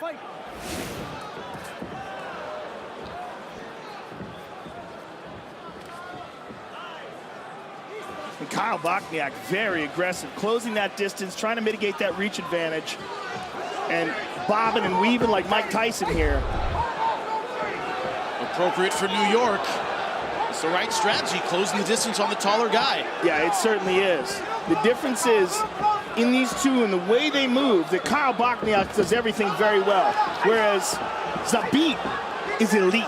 And kайлBочниak, very aggressive, closing that distance, trying to mitigate that reach advantage, and bobbing and weaving like Mike Tyson here. Appropriate for New York. It's the right strategy, closing the distance on the taller guy. Yeah, it certainly is. The difference is, in these two and the way they move, that kайлBочниak does everything very well, whereas Zabit is elite.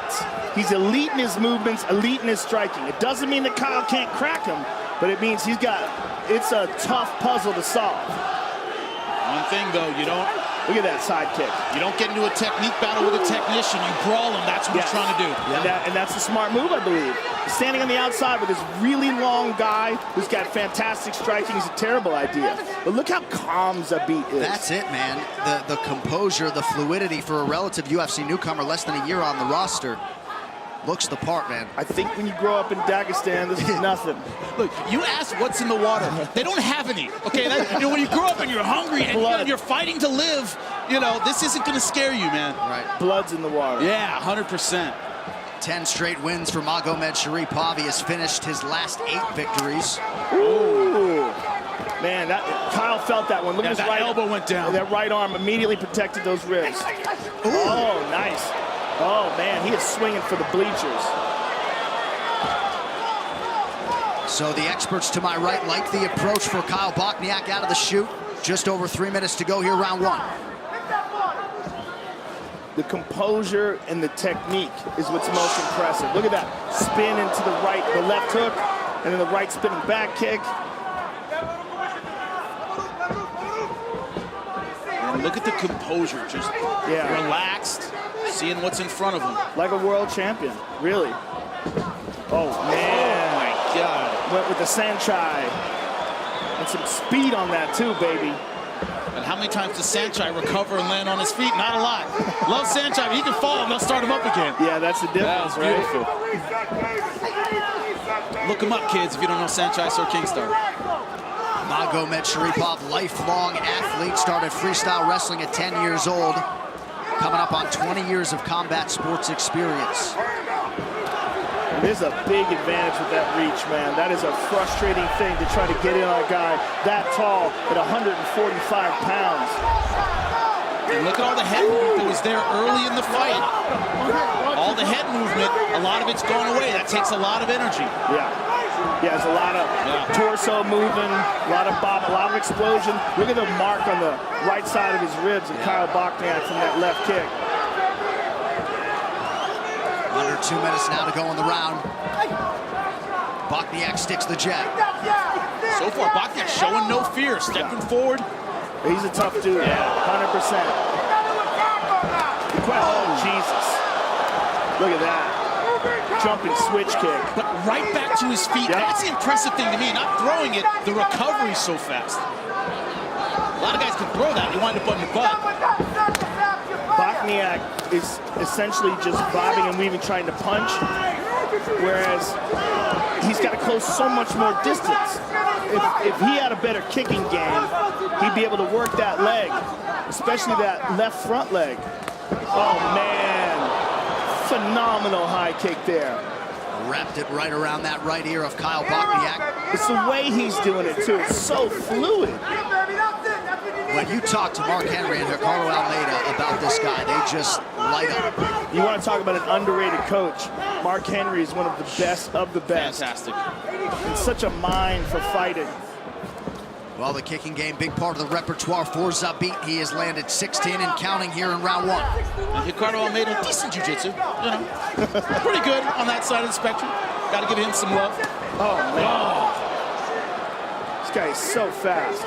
He's elite in his movements, elite in his striking. It doesn't mean that Kyle can't crack him, but it means it's a tough puzzle to solve. One thing though, look at that side kick. You don't get into a technique battle with a technician. You brawl him. That's what he's trying to do. Yeah. And that's a smart move, I believe. Standing on the outside with this really long guy who's got fantastic striking is a terrible idea. But look how calm Zabit is. That's it, man. The composure, the fluidity for a relative UFC newcomer, less than a year on the roster. Looks the part, man. I think when you grow up in Dagestan, this is nothing. Look, you ask what's in the water. They don't have any, okay? When you grow up and you're hungry and you're fighting to live, this isn't going to scare you, man. Right. Blood's in the water. Yeah, 100%. 10 straight wins for magamedsharipovу. He has finished his last 8 victories. Ooh. Man, Kyle felt that one. Look at his right elbow went down. That right arm immediately protected those ribs. Oh, nice. Oh, man, he is swinging for the bleachers. So the experts to my right like the approach for kайлBочниak out of the chute. Just over 3 minutes to go here, round 1. The composure and the technique is what's most impressive. Look at that. Spin into the right, the left hook, and then the right spinning back kick. And look at the composure, just relaxed, seeing what's in front of him. Like a world champion, really. Oh, man. Oh, my God. Went with the Sanchai. And some speed on that, too, baby. And how many times does Sanchai recover and land on his feet? Not a lot. Love Sanchai, but he can fall and they'll start him up again. Yeah, that's the difference, right? Beautiful. Look him up, kids, if you don't know Sanchai Sir Kingstar. magamedsharipovу, lifelong athlete, started freestyle wrestling at 10 years old. Coming up on 20 years of combat sports experience. There's a big advantage with that reach, man. That is a frustrating thing to try to get in on a guy that tall at 145 pounds. And look at all the head movement that was there early in the fight. All the head movement, a lot of it's gone away. That takes a lot of energy. Yeah, there's a lot of torso moving, a lot of bob, a lot of explosion. Look at the mark on the right side of his ribs of kайлBочниak from that left kick. Under 2 minutes now to go in the round. Bocniak sticks the jab. So far, Bocniak showing no fear, stepping forward. He's a tough dude, 100%. Oh, Jesus. Look at that. Jumping switch kick. But right back to his feet. That's the impressive thing to me. Not throwing it, the recovery's so fast. A lot of guys can throw that, you wind up on your butt. Bocniak is essentially just bobbing and weaving, trying to punch, whereas he's got to close so much more distance. If he had a better kicking game, he'd be able to work that leg, especially that left front leg. Oh, man. Phenomenal high kick there. Wrapped it right around that right ear of kайлBocniak. It's the way he's doing it, too. It's so fluid. When you talk to Mark Henry and Ricardo Almeida about this guy, they just light up. You want to talk about an underrated coach. Mark Henry is one of the best of the best. Fantastic. And such a mind for fighting. Well, the kicking game, big part of the repertoire for Zabit. He has landed 16 and counting here in round 1. And Ricardo Almeida, decent jiu-jitsu. Pretty good on that side of the spectrum. Got to give him some love. Oh, man. This guy is so fast.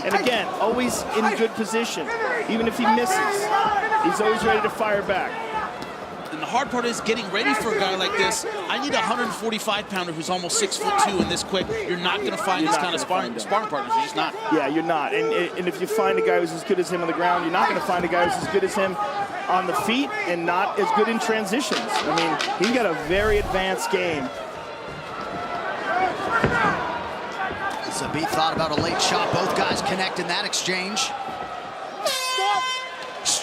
And again, always in good position. Even if he misses, he's always ready to fire back. And the hard part is getting ready for a guy like this. I need a 145-pounder who's almost 6'2" and this quick. You're not going to find this kind of sparring partners. You're just not. Yeah, you're not. And if you find a guy who's as good as him on the ground, you're not going to find a guy who's as good as him on the feet and not as good in transitions. I mean, he's got a very advanced game. Zabit thought about a late shot. Both guys connect in that exchange.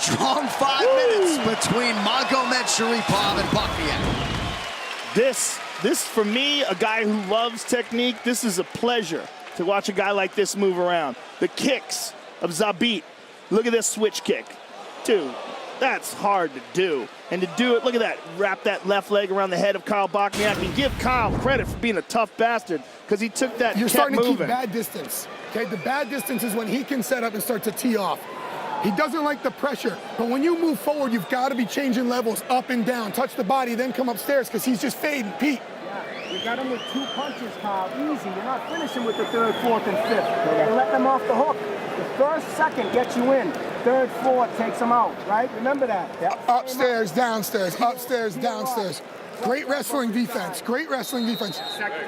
strong 5 minutes between Magomedsharipovу and Bocniak. This for me, a guy who loves technique, this is a pleasure to watch a guy like this move around. The kicks of Zabit. Look at this switch kick. Dude, that's hard to do. And to do it, look at that, wrap that left leg around the head of Bocniak. And give Kyle credit for being a tough bastard because he took that. You're starting to moving. keep bad distance. Okay, the bad distance is when he can set up and start to tee off. He doesn't like the pressure, but when you move forward, you've got to be changing levels up and down. Touch the body, then come upstairs because he's just fading. Pete. You got him with 2 punches, Kyle. Easy. You're not finishing with the 3rd, 4th, and 5th. You let them off the hook. The 1st, 2nd gets you in. 3rd, 4th takes them out, right? Remember that. Yep. Upstairs, downstairs, upstairs, downstairs. Great wrestling defense. Great wrestling defense.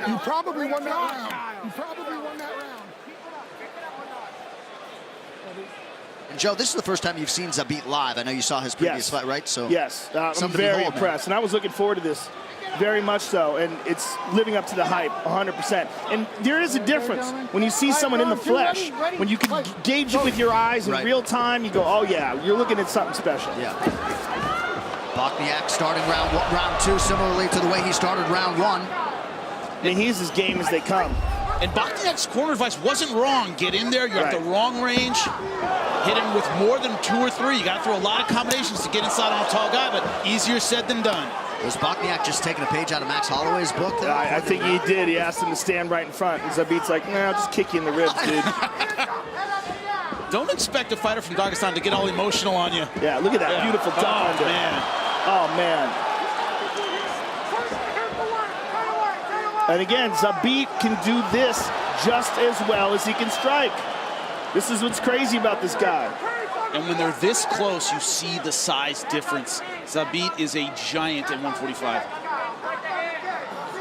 You probably won that round. You probably won that round. And Joe, this is the first time you've seen Zabit live. I know you saw his previous fight, right? So yes, I'm very impressed, and I was looking forward to this. Very much so, and it's living up to the hype 100%. And there is a difference when you see someone in the flesh, when you can gauge it with your eyes in real time, you go, oh yeah, you're looking at something special. Yeah. Bocniak starting round 2 similarly to the way he started round 1. I mean, he's as game as they come. And Bocniak's corner advice wasn't wrong. Get in there, you're at the wrong range. Hit him with more than 2 or 3. You got to throw a lot of combinations to get inside on a tall guy, but easier said than done. Was Bocniak just taking a page out of Max Holloway's book there? I think he did. He asked him to stand right in front. And Zabit's like, nah, I'll just kick you in the ribs, dude. Don't expect a fighter from Dagestan to get all emotional on you. Yeah, look at that beautiful dump under. Man. Oh, man. And again, Zabit can do this just as well as he can strike. This is what's crazy about this guy. And when they're this close, you see the size difference. Zabit is a giant at 145.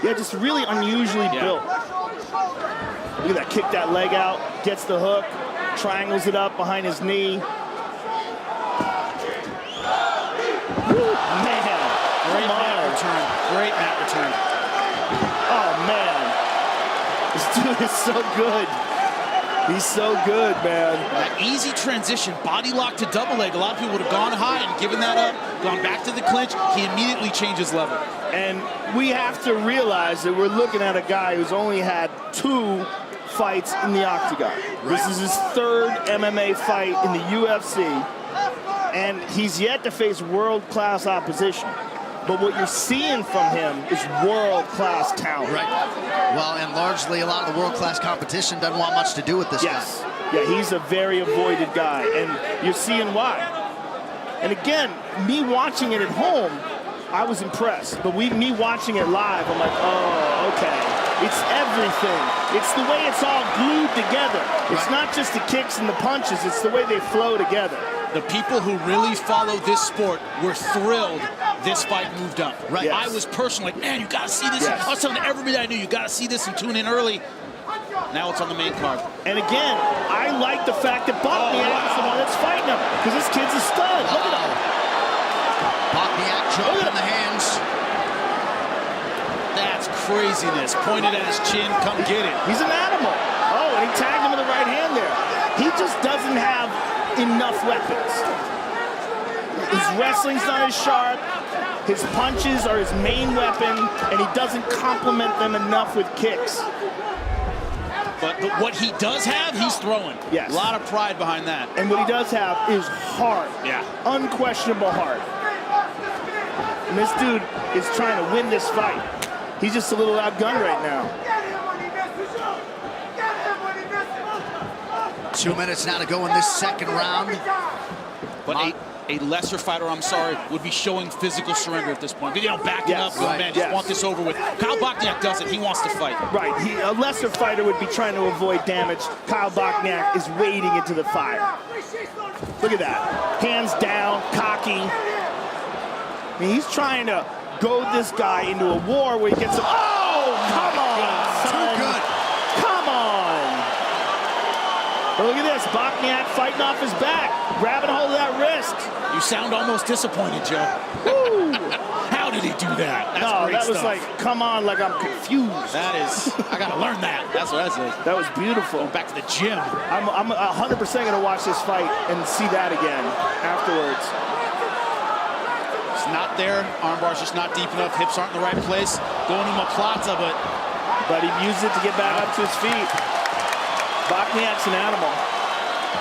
Yeah, just really unusually built. Look at that, kick that leg out, gets the hook, triangles it up behind his knee. Woo, man. Great mat return. Great mat return. Oh, man. This dude is so good. He's so good, man. That easy transition, body lock to double leg. A lot of people would have gone high and given that up, gone back to the clinch. He immediately changes level. And we have to realize that we're looking at a guy who's only had 2 fights in the octagon. This is his 3rd MMA fight in the UFC. And he's yet to face world-class opposition. But what you're seeing from him is world-class talent. Right. Well, and largely a lot of the world-class competition doesn't want much to do with this guy. Yeah, he's a very avoided guy, and you're seeing why. And again, me watching it at home, I was impressed. But me watching it live, I'm like, oh, okay. It's everything. It's the way it's all glued together. It's not just the kicks and the punches, it's the way they flow together. The people who really follow this sport were thrilled this fight moved up. Right. I was personally like, man, you got to see this. I was telling everybody I knew, you got to see this and tune in early. Now it's on the main card. And again, I like the fact that Bocniak is the one that's fighting him because this kid's a stud. Look at him. Bocniak jumping in the hands. That's craziness. Pointed at his chin, come get it. He's an animal. Oh, and he tagged him with the right hand there. He just doesn't have enough weapons. His wrestling's not as sharp. His punches are his main weapon, and he doesn't complement them enough with kicks. But what he does have, he's throwing. Yes. A lot of pride behind that. And what he does have is heart. Yeah. Unquestionable heart. And this dude is trying to win this fight. He's just a little outgunned right now. 2 minutes now to go in this 2nd round. But a lesser fighter, I'm sorry, would be showing physical surrender at this point. You know, backing up, going, man, just want this over with. Kyle Bocniak doesn't. He wants to fight. Right. A lesser fighter would be trying to avoid damage. Kyle Bocniak is wading into the fire. Look at that. Hands down, cocky. I mean, he's trying to goad this guy into a war where he gets him. Oh, come on, son. Too good. Come on. But look at this. Bocniak fighting off his back, grabbing a hold of that wrist. You sound almost disappointed, Joe. Woo. How did he do that? That's No, great that was stuff. like, come on, like I'm confused. That is, I gotta learn that. That's what that says. That was beautiful. Back to the gym. I'm 100% gonna watch this fight and see that again afterwards. It's not there. Armbar's just not deep enough. Hips aren't in the right place. Going to Maplata, But he used it to get back up to his feet. Bochniak's an animal.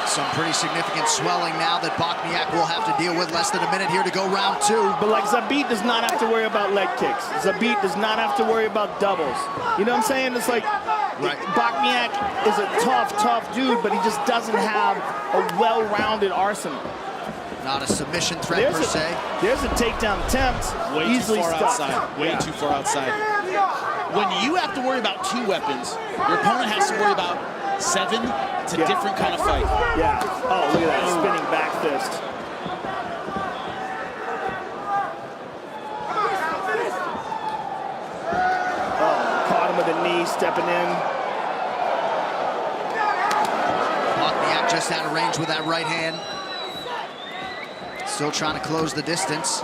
Some pretty significant swelling now that Bochniak will have to deal with. Less than a minute here to go round 2. But like Zabit does not have to worry about leg kicks. Zabit does not have to worry about doubles. You know what I'm saying? It's like Bochniak is a tough dude, but he just doesn't have a well-rounded arsenal. Not a submission threat per se. There's a takedown attempt. way easily too far stopped. outside. Way too far outside. When you have to worry about 2 weapons, your opponent has to worry about 7. It's a different kind of fight. Yeah. Oh, look at that spinning back fist. Oh, caught him with a knee, stepping in. Bochniak just out of range with that right hand. Still trying to close the distance.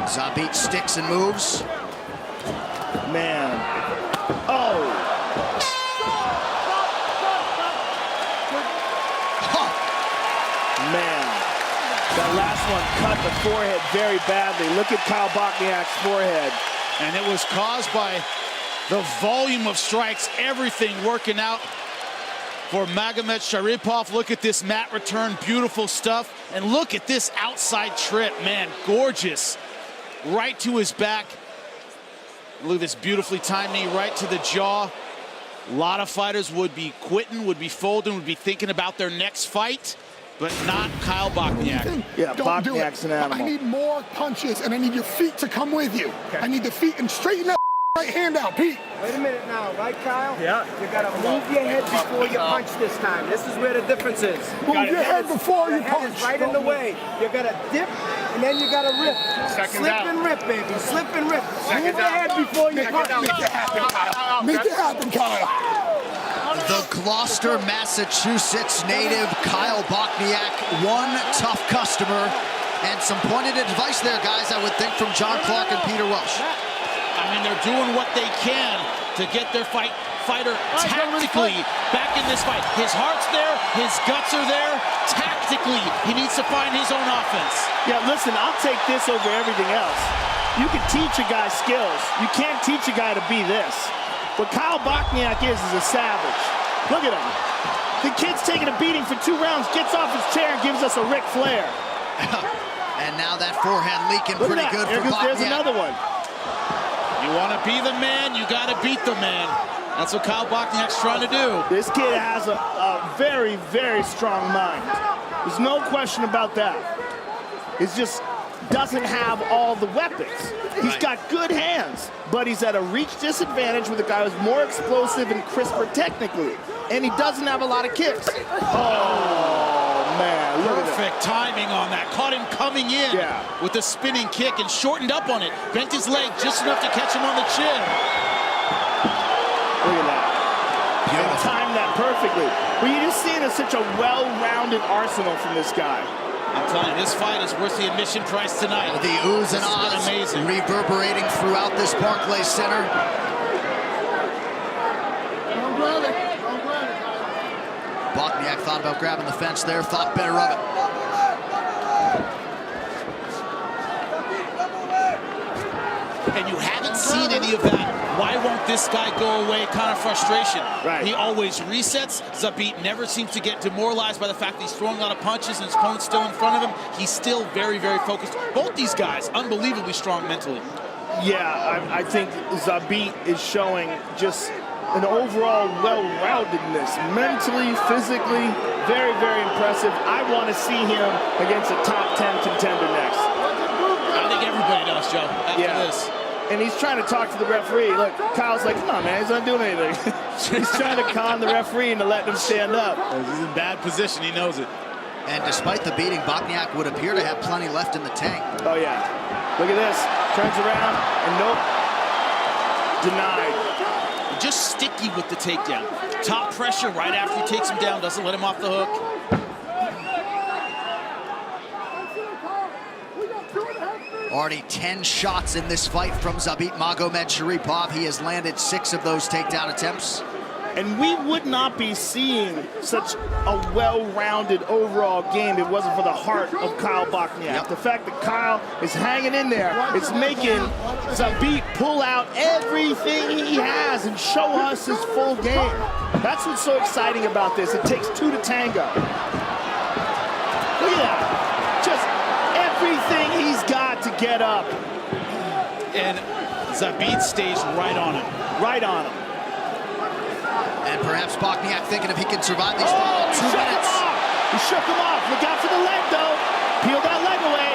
Zabit sticks and moves. Man. Oh. Man. That last one cut the forehead very badly. Look at Kyle Bochniak's forehead. And it was caused by the volume of strikes, everything working out for Magomedšaripov. Look at this mat return, beautiful stuff. And look at this outside trip, man, gorgeous. Right to his back. Look at this beautifully timed knee right to the jaw. A lot of fighters would be quitting, would be folding, would be thinking about their next fight, but not Kyle Bochniak. Yeah, Don't do Bochniak's it. an animal. I need more punches, and I need your feet to come with you. Okay. I need the feet and straighten that right hand out, Pete. Wait a minute now, right, Kyle? Yeah. You gotta move your head before you punch this time. This is where the difference is. Move your head before you Your head punch. is right in the way. You gotta dip, and then you gotta rip. Slip and rip, baby. Slip and rip. Move your head before you punch. Make it happen, Kyle. Make it happen, Kyle. The Gloucester, Massachusetts native Kyle Bochniak, one tough customer, and some pointed advice there, guys, I would think, from John Clark and Peter Welsh. I mean, they're doing what they can to get their fighter tactically back in this fight. His heart's there, his guts are there. Tactically, he needs to find his own offense. Yeah, listen, I'll take this over everything else. You can teach a guy skills. You can't teach a guy to be this. What Kyle Bochniak is a savage. Look at him. The kid's taking a beating for 2 rounds, gets off his chair and gives us a Ric Flair. And now that forehand leaking Look pretty at that. good for Bochniak. There's another one. You want to be the man, you got to beat the man. That's what Kyle Bochniak's trying to do. This kid has a very, very strong mind. There's no question about that. He just doesn't have all the weapons. He's got good hands, but he's at a reach disadvantage with a guy who's more explosive and crisper technically. And he doesn't have a lot of kicks. Oh, man, look at that. Perfect timing on that. Caught him coming in with a spinning kick and shortened up on it. Bent his leg just enough to catch him on the chin. Look at that. And timed that perfectly. But you're just seeing such a well-rounded arsenal from this guy. I'm telling you, this fight is worth the admission price tonight. The oohs and ahs reverberating throughout this Barclays Center. Bochniak thought about grabbing the fence there, thought better of it. And you haven't seen any of that. Why won't this guy go away kind of frustration? Right. He always resets. Zabit never seems to get demoralized by the fact that he's throwing a lot of punches and his opponent's still in front of him. He's still very, very focused. Both these guys, unbelievably strong mentally. Yeah, I think Zabit is showing just an overall well-roundedness. Mentally, physically, very, very impressive. I want to see him against a top 10 contender next. I think everybody does, Joe, after this. And he's trying to talk to the referee. Look, Kyle's like, come on, man, he's not doing anything. He's trying to con the referee into letting him stand up. He's in bad position, he knows it. And despite the beating, Bochniak would appear to have plenty left in the tank. Oh, yeah. Look at this. Turns around, and nope. Denied. Just sticky with the takedown. Top pressure right after he takes him down, doesn't let him off the hook. Already 10 shots in this fight from Zabit Magomedsharipovw. He has landed 6 of those takedown attempts. And we would not be seeing such a well-rounded overall game if it wasn't for the heart of kайлBочниak. Yep. The fact that Kyle is hanging in there, it's making Zabit pull out everything he has and show us his full game. That's what's so exciting about this. It takes 2 to tango. Look at that. Just everything he's got to get up. And Zabit stays right on him. Right on him. And perhaps Bochniak thinking if he can survive these final 2 minutes. He shook him off. Look out for the leg, though. Peel that leg away.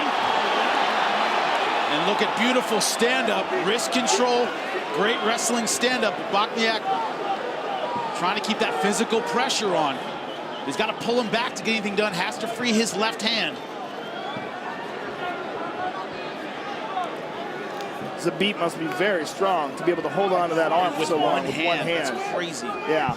And look at beautiful stand-up, wrist control, great wrestling stand-up. Bochniak trying to keep that physical pressure on. He's got to pull him back to get anything done. Has to free his left hand. Zabit must be very strong to be able to hold on to that arm for so long with one hand. That's crazy. Yeah.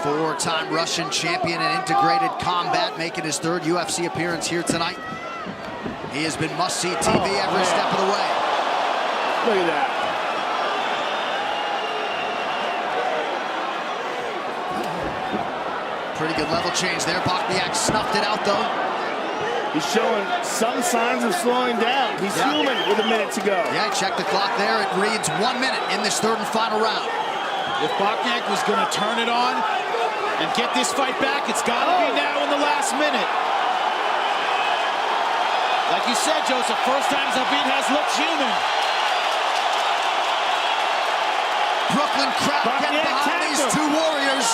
Four-time Russian champion in integrated combat, making his 3rd UFC appearance here tonight. He has been must-see TV every step of the way. Look at that. Pretty good level change there. Bochniak snuffed it out, though. He's showing some signs of slowing down. He's human with a minute to go. Yeah, check the clock there. It reads 1 minute in this 3rd and final round. If Bochniak was going to turn it on and get this fight back, it's got to be now in the last minute. Like you said, Joseph, first time Zabit has looked human. Brooklyn crowd getting behind these 2 warriors.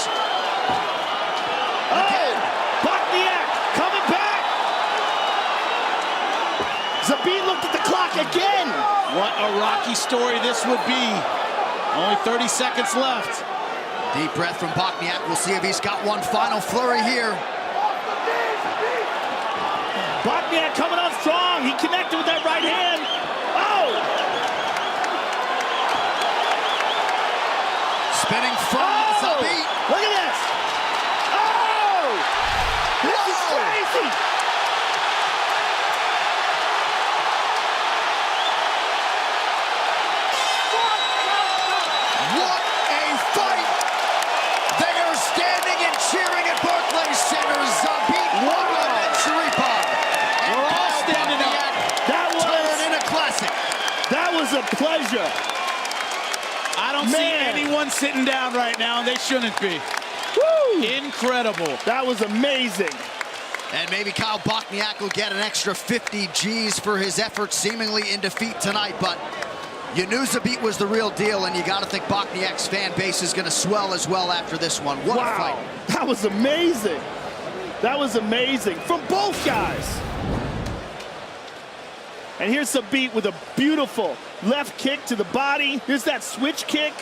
Oh! Bochniak coming back! Zabit looked at the clock again! What a rocky story this would be. Only 30 seconds left. Deep breath from Bochniak. We'll see if he's got one final flurry here. Bochniak coming on strong. He connected with that right hand. Oh! Spinning from Zabit. Look at this! Oh! This is crazy! What a fight! They are standing and cheering at Barclays Center. Zabit Magomedsharipovw. We're all standing up. Turn in a classic. That was a pleasure. I don't see anyone sitting down right now, and they shouldn't be. Woo! Incredible. That was amazing. And maybe kайлBочниak will get an extra 50 G's for his efforts seemingly in defeat tonight, but you knew Zabit was the real deal, and you got to think Bochniak's fan base is going to swell as well after this one. What a fight. That was amazing. That was amazing from both guys. And here's Zabit with a beautiful left kick to the body. Here's that switch kick.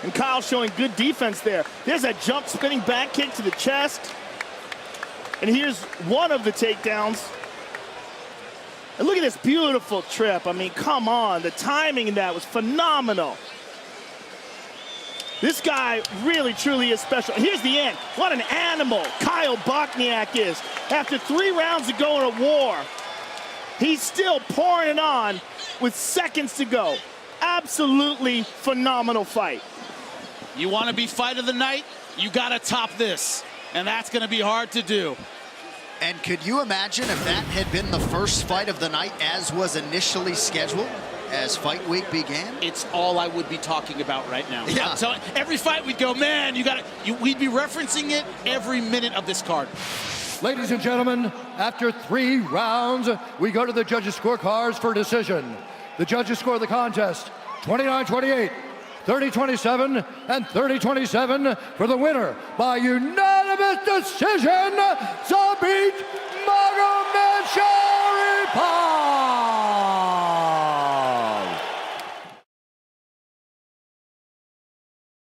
And Kyle showing good defense there. There's that jump spinning back kick to the chest. And here's one of the takedowns. And look at this beautiful trip. I mean, come on. The timing in that was phenomenal. This guy really, truly is special. Here's the end. What an animal kайлBочниak is. After 3 rounds to go in a war, he's still pouring it on with seconds to go. Absolutely phenomenal fight. You want to be fight of the night? You got to top this. And that's going to be hard to do. And could you imagine if that had been the first fight of the night as was initially scheduled, as fight week began? It's all I would be talking about right now. Yeah. I'm telling, every fight we'd go, man, we'd be referencing it every minute of this card. Ladies and gentlemen, after 3 rounds, we go to the judges' scorecards for decision. The judges score the contest 29-28, 30-27, and 30-27 for the winner by unanimous decision, Zabit